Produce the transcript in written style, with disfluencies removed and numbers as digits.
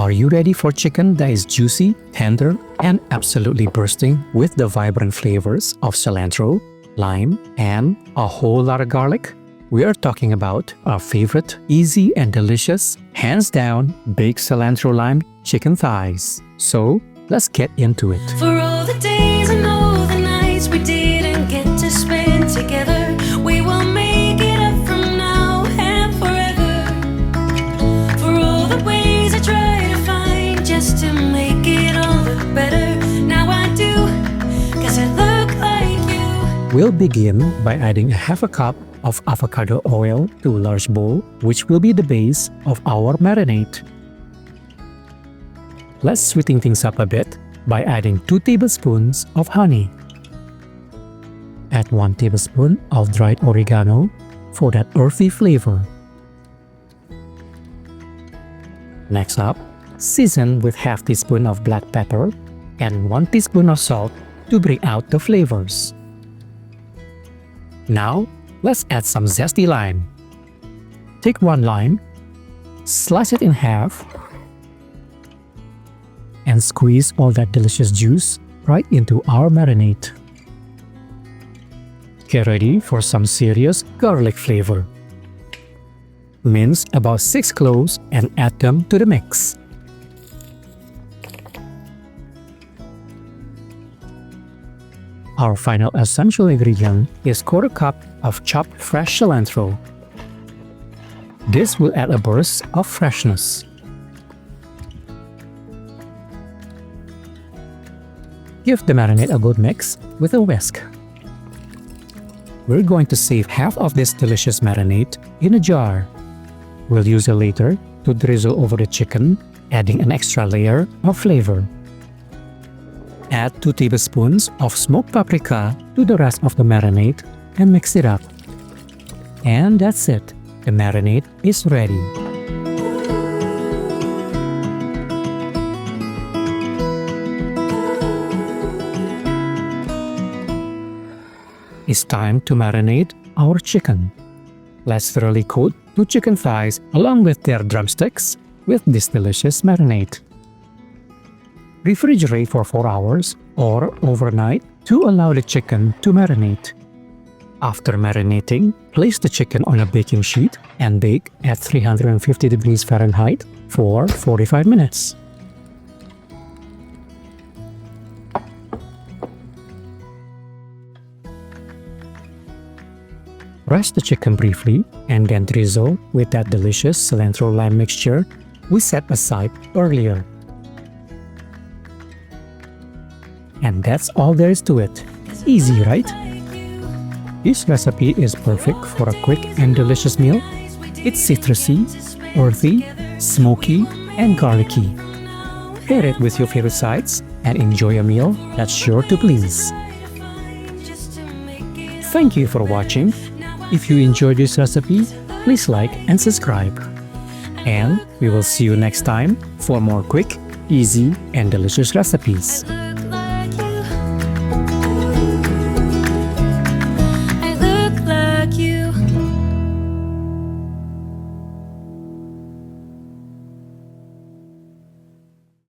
Are you ready for chicken that is juicy, tender, and absolutely bursting with the vibrant flavors of cilantro, lime, and a whole lot of garlic? We are talking about our favorite, easy and delicious, hands down, baked cilantro lime chicken thighs. So, let's get into it. For all the days and all the nights we didn't get to spend together, we will make it up from now and forever. For all the ways I try to find just to make it all look better, now I do, 'cause I look like you. We'll begin by adding a half a cup of avocado oil to a large bowl, which will be the base of our marinade. Let's sweeten things up a bit by adding 2 tablespoons of honey. Add 1 tablespoon of dried oregano for that earthy flavor. Next up, season with half teaspoon of black pepper and 1 teaspoon of salt to bring out the flavors. Now, let's add some zesty lime. Take 1 lime, slice it in half, and squeeze all that delicious juice right into our marinade. Get ready for some serious garlic flavor. Mince about 6 cloves and add them to the mix. Our final essential ingredient is 1/4 cup of chopped fresh cilantro. This will add a burst of freshness. Give the marinade a good mix with a whisk. We're going to save half of this delicious marinade in a jar. We'll use it later to drizzle over the chicken, adding an extra layer of flavor. Add 2 tablespoons of smoked paprika to the rest of the marinade and mix it up. And that's it. The marinade is ready. It's time to marinate our chicken. Let's thoroughly coat 2 chicken thighs along with their drumsticks with this delicious marinade. Refrigerate for 4 hours or overnight to allow the chicken to marinate. After marinating, place the chicken on a baking sheet and bake at 350 degrees Fahrenheit for 45 minutes. Rest the chicken briefly and then drizzle with that delicious cilantro lime mixture we set aside earlier. And that's all there is to it. Easy, right? This recipe is perfect for a quick and delicious meal. It's citrusy, earthy, smoky, and garlicky. Pair it with your favorite sides and enjoy a meal that's sure to please. Thank you for watching. If you enjoyed this recipe, please like and subscribe. And we will see you next time for more quick, easy, and delicious recipes.